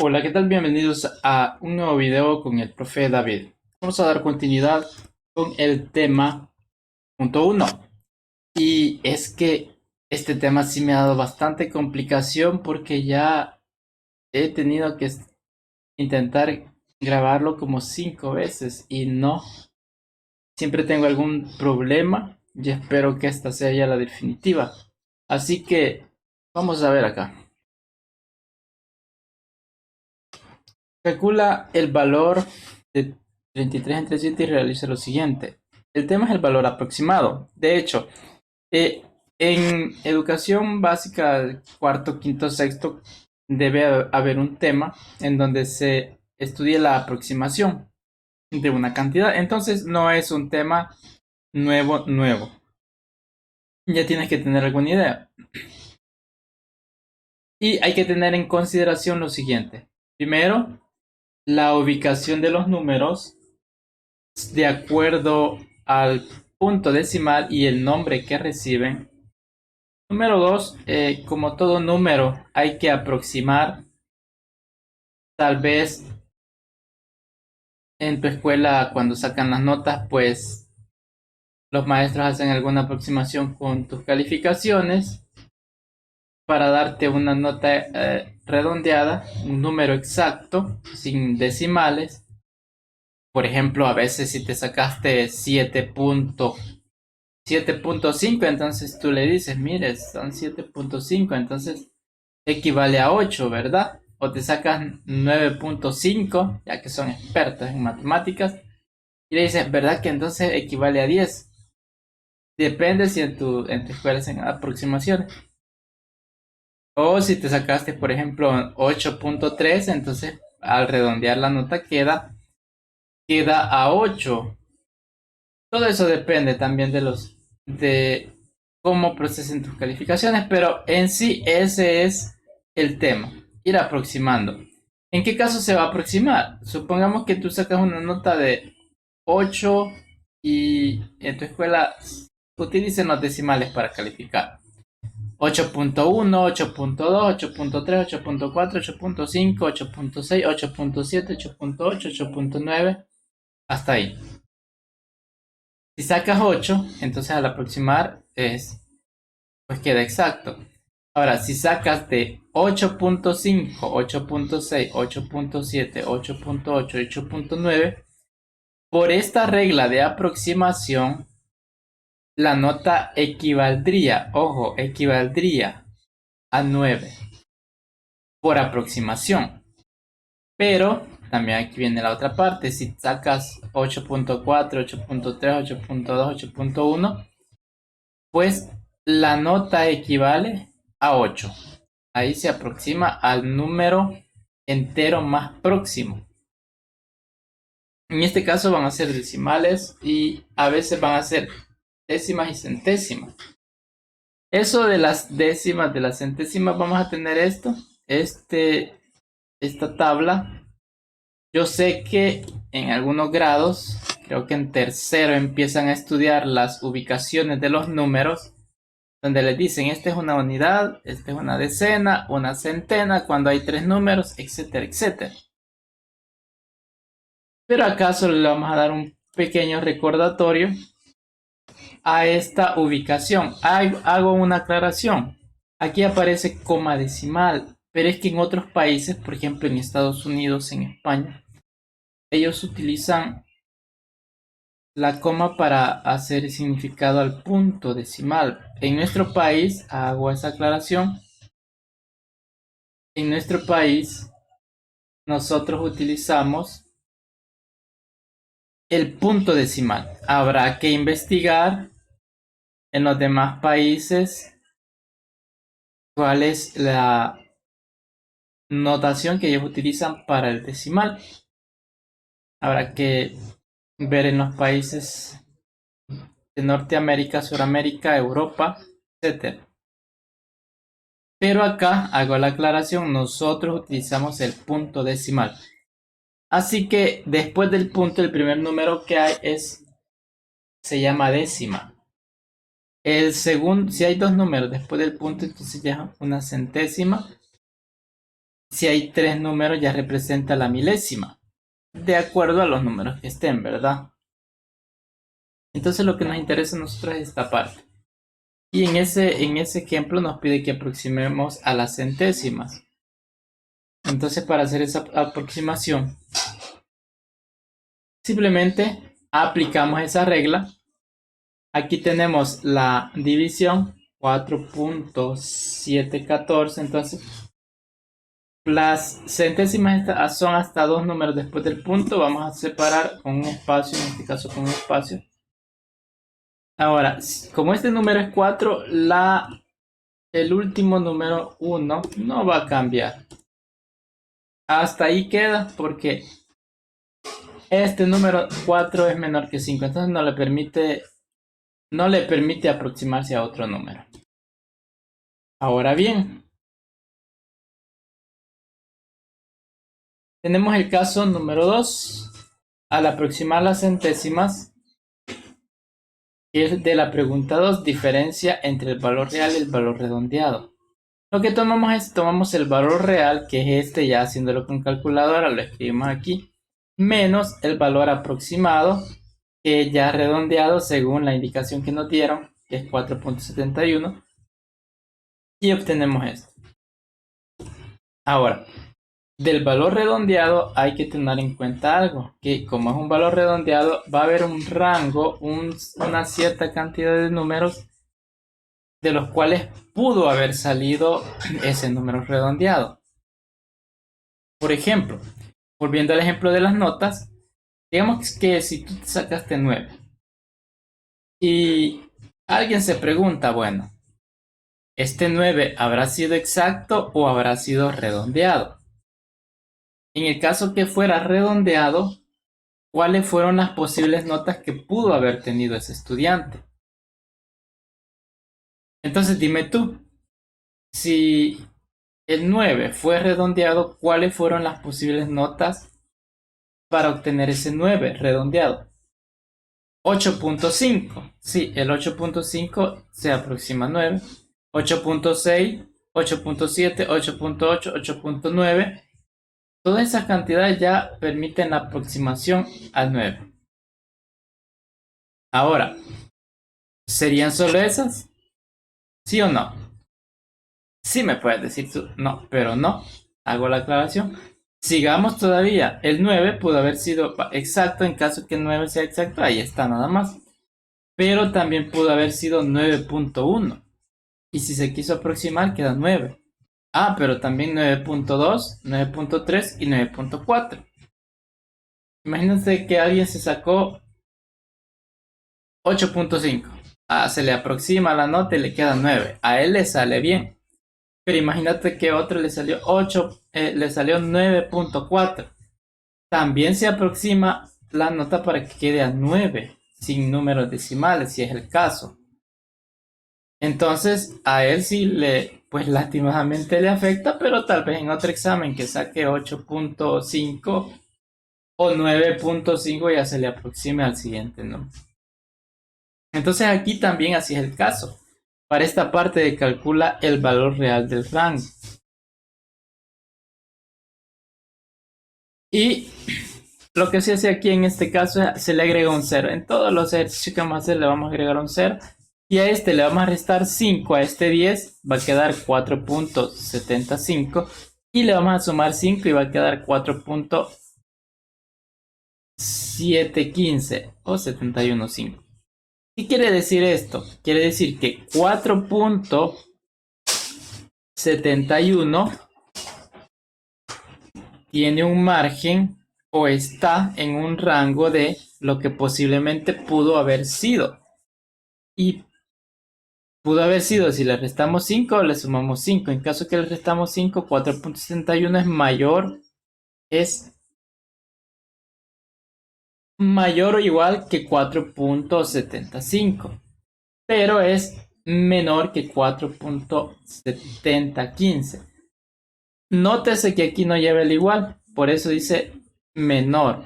Hola, ¿qué tal? Bienvenidos a un nuevo video con el profe David. Vamos a dar continuidad con el tema punto uno. Y es que este tema sí me ha dado bastante complicación porque ya he tenido que intentar grabarlo como 5 veces y no, siempre tengo algún problema y espero que esta sea ya la definitiva. Así que vamos a ver acá. Calcula el valor de 33 entre 7 y realiza lo siguiente. El tema es el valor aproximado. De hecho, eh, en educación básica, cuarto, quinto, sexto, debe haber un tema en donde se estudie la aproximación de una cantidad. Entonces, no es un tema nuevo. Ya tienes que tener alguna idea. Y hay que tener en consideración lo siguiente. Primero, la ubicación de los números de acuerdo al punto decimal y el nombre que reciben. Número dos, como todo número, hay que aproximar. Tal vez en tu escuela, cuando sacan las notas, pues los maestros hacen alguna aproximación con tus calificaciones para darte una nota redondeada, un número exacto, sin decimales. Por ejemplo, a veces si te sacaste 7.5, entonces tú le dices, mire, son 7.5, entonces equivale a 8, ¿verdad? O te sacas 9.5, ya que son expertos en matemáticas, y le dices, ¿verdad que entonces equivale a 10? Depende si en tu escuela hacen aproximaciones. O si te sacaste, por ejemplo, 8.3, entonces al redondear la nota queda a 8. Todo eso depende también de cómo procesen tus calificaciones, pero en sí ese es el tema, ir aproximando. ¿En qué caso se va a aproximar? Supongamos que tú sacas una nota de 8 y en tu escuela utilicen los decimales para calificar. 8.1, 8.2, 8.3, 8.4, 8.5, 8.6, 8.7, 8.8, 8.9, hasta ahí. Si sacas 8, entonces al aproximar pues queda exacto. Ahora, si sacas de 8.5, 8.6, 8.7, 8.8, 8.9, por esta regla de aproximación, la nota equivaldría, ojo, equivaldría a 9 por aproximación. Pero también aquí viene la otra parte. Si sacas 8.4, 8.3, 8.2, 8.1, pues la nota equivale a 8. Ahí se aproxima al número entero más próximo. En este caso van a ser decimales y a veces van a ser décimas y centésimas. Eso de las décimas, de las centésimas, vamos a tener esta tabla. Yo sé que en algunos grados, creo que en tercero empiezan a estudiar las ubicaciones de los números, donde les dicen, esta es una unidad, esta es una decena, una centena, cuando hay 3 números, etcétera, etcétera. Pero acá solo le vamos a dar un pequeño recordatorio a esta ubicación. Hago una aclaración. Aquí aparece coma decimal, pero es que en otros países, por ejemplo en Estados Unidos, en España, ellos utilizan la coma para hacer significado al punto decimal. En nuestro país, hago esa aclaración, en nuestro país nosotros utilizamos el punto decimal. Habrá que investigar en los demás países cuál es la notación que ellos utilizan para el decimal. Habrá que ver en los países de Norteamérica, Suramérica, Europa, etcétera. Pero acá hago la aclaración, nosotros utilizamos el punto decimal. Así que después del punto, el primer número que hay se llama décima. El segundo, si hay dos números después del punto, entonces ya una centésima. Si hay 3 números ya representa la milésima, de acuerdo a los números que estén, ¿verdad? Entonces lo que nos interesa a nosotros es esta parte. Y en ese ejemplo nos pide que aproximemos a las centésimas. Entonces para hacer esa aproximación, simplemente aplicamos esa regla. Aquí tenemos la división 4.714. Entonces las centésimas son hasta 2 números después del punto. Vamos a separar con un espacio, en este caso con un espacio. Ahora, como este número es 4, el último número 1 no va a cambiar. Hasta ahí queda porque este número 4 es menor que 5, entonces no le permite aproximarse a otro número. Ahora bien, tenemos el caso número 2. Al aproximar las centésimas, es de la pregunta 2, diferencia entre el valor real y el valor redondeado. Lo que tomamos el valor real, que es este, ya haciéndolo con calculadora, lo escribimos aquí, menos el valor aproximado, que ya redondeado según la indicación que nos dieron, que es 4.71, y obtenemos esto. Ahora, del valor redondeado hay que tener en cuenta algo, que como es un valor redondeado, va a haber un rango, una cierta cantidad de números de los cuales pudo haber salido ese número redondeado. Por ejemplo, volviendo al ejemplo de las notas, digamos que si tú te sacaste 9 y alguien se pregunta, bueno, ¿este 9 habrá sido exacto o habrá sido redondeado? En el caso que fuera redondeado, ¿cuáles fueron las posibles notas que pudo haber tenido ese estudiante? Entonces dime tú, si el 9 fue redondeado, ¿cuáles fueron las posibles notas para obtener ese 9 redondeado? 8.5. Sí, el 8.5 se aproxima a 9. 8.6, 8.7, 8.8, 8.9. Todas esas cantidades ya permiten la aproximación al 9. Ahora, ¿serían solo esas? ¿Sí o no? Sí me puedes decir tú, no, pero no. Hago la aclaración. Sigamos todavía. El 9 pudo haber sido exacto en caso que el 9 sea exacto. Ahí está nada más. Pero también pudo haber sido 9.1. Y si se quiso aproximar, queda 9. Ah, pero también 9.2, 9.3 y 9.4. Imagínense que alguien se sacó 8.5. Ah, se le aproxima la nota y le queda 9. A él le sale bien. Pero imagínate que otro le salió 8, le salió 9.4. También se aproxima la nota para que quede a 9, sin números decimales, si es el caso. Entonces, a él sí pues lastimosamente le afecta, pero tal vez en otro examen que saque 8.5 o 9.5 ya se le aproxime al siguiente número. Entonces aquí también así es el caso. Para esta parte de calcula el valor real del rango. Y lo que se hace aquí en este caso es se le agrega un 0. En todos los ejercicios que vamos a hacer le vamos a agregar un 0. Y a este le vamos a restar 5, a este 10 va a quedar 4.75. Y le vamos a sumar 5 y va a quedar 4.715 o 71.5. ¿Qué quiere decir esto? Quiere decir que 4.71 tiene un margen o está en un rango de lo que posiblemente pudo haber sido. Y pudo haber sido, si le restamos 5, le sumamos 5. En caso que le restamos 5, 4.71 es mayor o igual que 4.75. Pero es menor que 4.7015. Nótese que aquí no lleva el igual, por eso dice menor.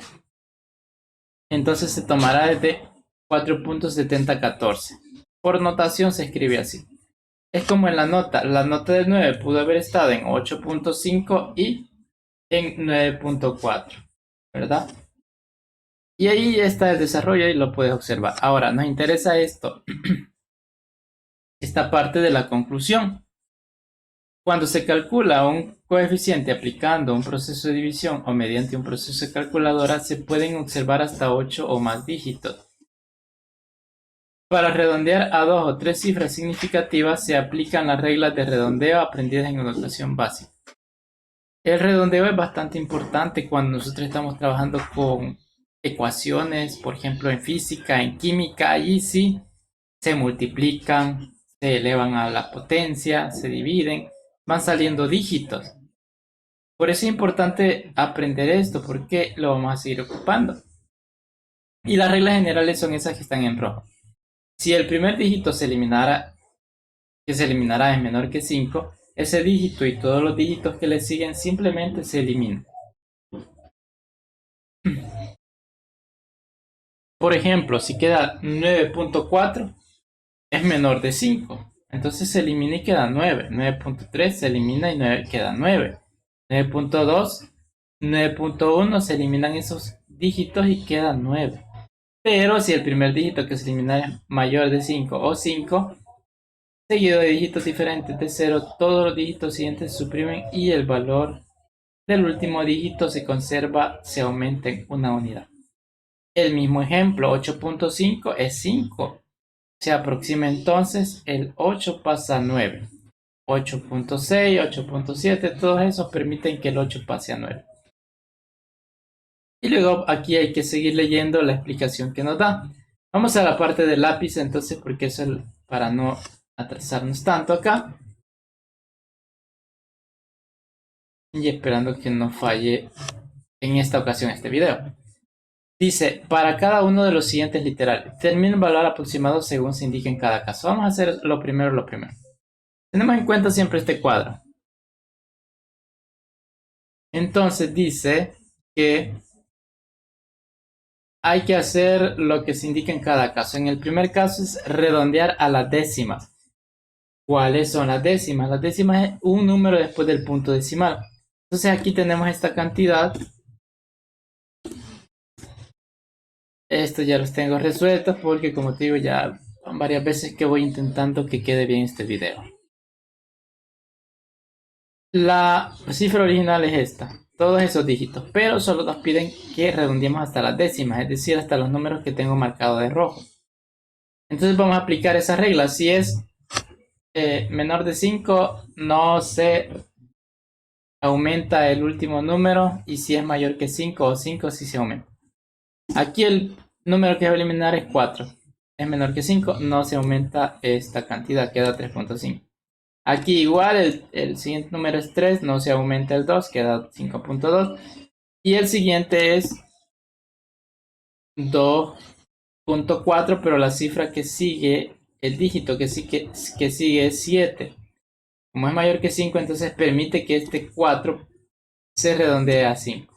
Entonces se tomará desde 4.7014. Por notación se escribe así. Es como en la nota del 9 pudo haber estado en 8.5 y en 9.4, ¿verdad? Y ahí está el desarrollo y lo puedes observar. Ahora, nos interesa esto, esta parte de la conclusión. Cuando se calcula un coeficiente aplicando un proceso de división o mediante un proceso de calculadora, se pueden observar hasta 8 o más dígitos. Para redondear a 2 o 3 cifras significativas se aplican las reglas de redondeo aprendidas en educación básica. El redondeo es bastante importante cuando nosotros estamos trabajando con ecuaciones, por ejemplo en física, en química, allí sí se multiplican, se elevan a la potencia, se dividen, van saliendo dígitos. Por eso es importante aprender esto, porque lo vamos a seguir ocupando. Y las reglas generales son esas que están en rojo. Si el primer dígito se eliminara es menor que 5, ese dígito y todos los dígitos que le siguen simplemente se eliminan. Por ejemplo, si queda 9.4, es menor de 5. Entonces se elimina y queda 9. 9.3 se elimina y queda 9. 9.2, 9.1 se eliminan esos dígitos y queda 9. Pero si el primer dígito que se elimina es mayor de 5 o 5, seguido de dígitos diferentes de 0, todos los dígitos siguientes se suprimen y el valor del último dígito se conserva, se aumenta en una unidad. El mismo ejemplo, 8.5 es 5. Se aproxima entonces, el 8 pasa a 9. 8.6, 8.7, todos esos permiten que el 8 pase a 9. Y luego aquí hay que seguir leyendo la explicación que nos da. Vamos a la parte del lápiz entonces, porque eso es para no atrasarnos tanto acá. Y esperando que no falle en esta ocasión este video. Dice, para cada uno de los siguientes literales, determina un valor aproximado según se indica en cada caso. Vamos a hacer lo primero. Tenemos en cuenta siempre este cuadro. Entonces dice que hay que hacer lo que se indica en cada caso. En el primer caso es redondear a las décimas. ¿Cuáles son las décimas? Las décimas es un número después del punto decimal. Entonces aquí tenemos esta cantidad. Esto ya los tengo resueltos porque, como te digo, ya son varias veces que voy intentando que quede bien este video. La cifra original es esta, todos esos dígitos, pero solo nos piden que redondeemos hasta las décimas, es decir, hasta los números que tengo marcado de rojo. Entonces vamos a aplicar esa regla. Si es menor de 5, no se aumenta el último número, y si es mayor que 5 o 5, sí se aumenta. Aquí el número que voy a eliminar es 4. Es menor que 5, no se aumenta esta cantidad, queda 3.5. Aquí igual, el siguiente número es 3, no se aumenta el 2, queda 5.2. Y el siguiente es 2.4, pero la cifra que sigue, el dígito que sigue es 7. Como es mayor que 5, entonces permite que este 4 se redondee a 5.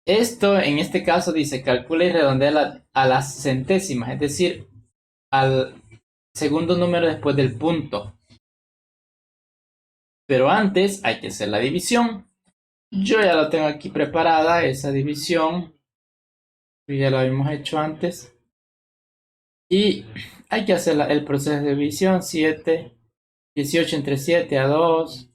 Esto en este caso dice calcula y redondea a las centésimas, es decir, al segundo número después del punto. Pero antes hay que hacer la división. Yo ya la tengo aquí preparada, esa división. Ya lo habíamos hecho antes. Y hay que hacer el proceso de división. 18 entre 7 a 2.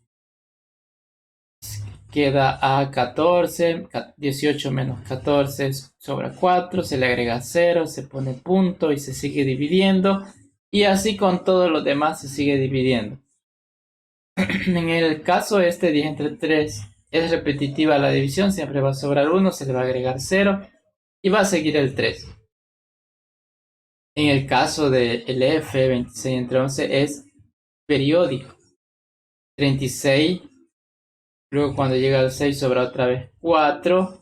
Queda a 14. 18 menos 14 sobra 4. Se le agrega 0, se pone punto y se sigue dividiendo. Y así con todos los demás se sigue dividiendo. En el caso 10 entre 3 es repetitiva la división, siempre va a sobrar 1, se le va a agregar 0 y va a seguir el 3. En el caso del F, 26 entre 11 es periódico. 36, luego cuando llega al 6 sobra otra vez 4,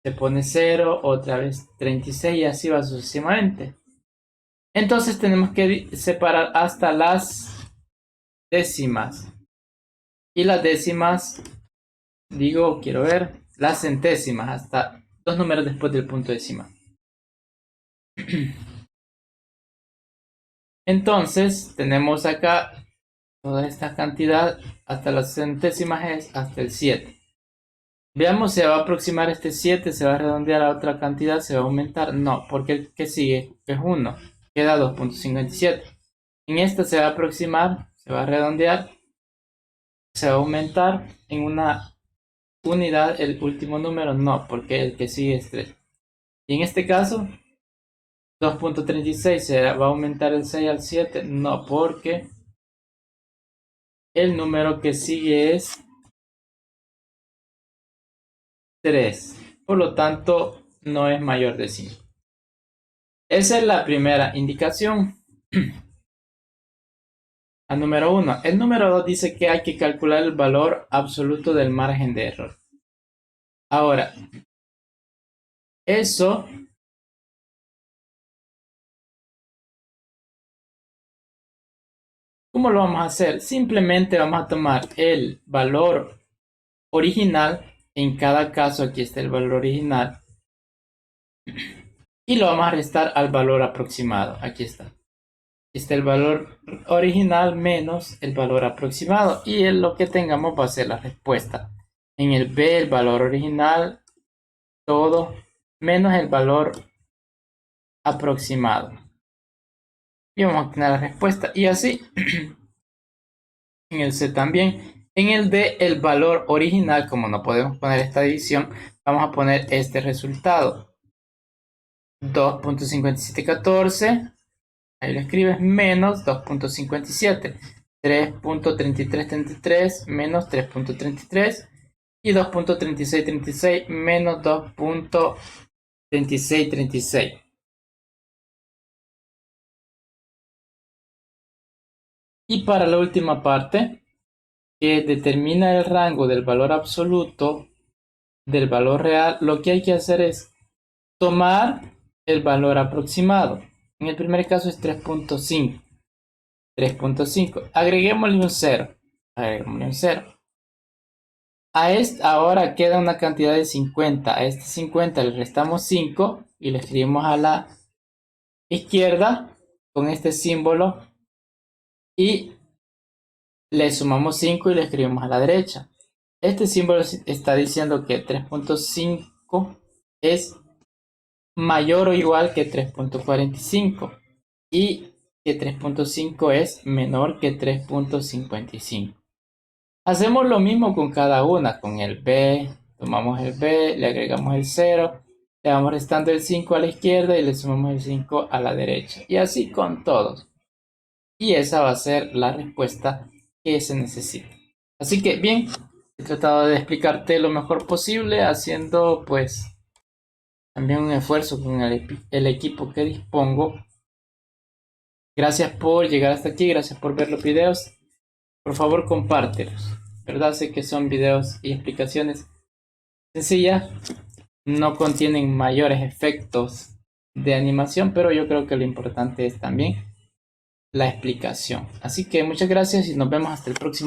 se pone 0, otra vez 36 y así va sucesivamente. Entonces tenemos que separar hasta las décimas. Y las décimas, quiero ver, las centésimas, hasta 2 números después del punto decimal. Entonces tenemos acá toda esta cantidad hasta las centésimas es hasta el 7. Veamos, se va a aproximar este 7, se va a redondear a otra cantidad, se va a aumentar. No, porque el que sigue es 1, queda 2.57. En esta se va a aproximar, se va a redondear, se va a aumentar en una unidad el último número, no, porque el que sigue es 3. Y en este caso, 2.36 se va a aumentar el 6 al 7, no, porque el número que sigue es 3. Por lo tanto, no es mayor de 5. Esa es la primera indicación. Al número 1. El número 2 dice que hay que calcular el valor absoluto del margen de error. Ahora, eso ¿cómo lo vamos a hacer? Simplemente vamos a tomar el valor original. En cada caso, aquí está el valor original. Y lo vamos a restar al valor aproximado. Aquí está. Aquí está el valor original menos el valor aproximado. Y lo que tengamos va a ser la respuesta. En el B, el valor original, todo, menos el valor aproximado. Y vamos a obtener la respuesta. Y así, en el C también. En el D, el valor original, como no podemos poner esta división, vamos a poner este resultado. 2.5714, ahí lo escribes, menos 2.57. 3.3333 menos 3.33 y 2.3636 menos 2.3636. Y para la última parte, que determina el rango del valor absoluto del valor real, lo que hay que hacer es tomar el valor aproximado. En el primer caso es 3.5. 3.5. Agreguémosle un 0. Agreguémosle un 0. A este ahora queda una cantidad de 50. A este 50 le restamos 5 y le escribimos a la izquierda con este símbolo y le sumamos 5 y le escribimos a la derecha. Este símbolo está diciendo que 3.5 es mayor o igual que 3.45 y que 3.5 es menor que 3.55. Hacemos lo mismo con cada una, con el B, tomamos el B, le agregamos el 0, le vamos restando el 5 a la izquierda y le sumamos el 5 a la derecha. Y así con todos. Y esa va a ser la respuesta que se necesita. Así que bien, he tratado de explicarte lo mejor posible, haciendo pues también un esfuerzo con el equipo que dispongo. Gracias por llegar hasta aquí, gracias por ver los videos. Por favor, compártelos. ¿Verdad? Sé que son videos y explicaciones sencillas. No contienen mayores efectos de animación, pero yo creo que lo importante es también la explicación. Así que muchas gracias y nos vemos hasta el próximo video.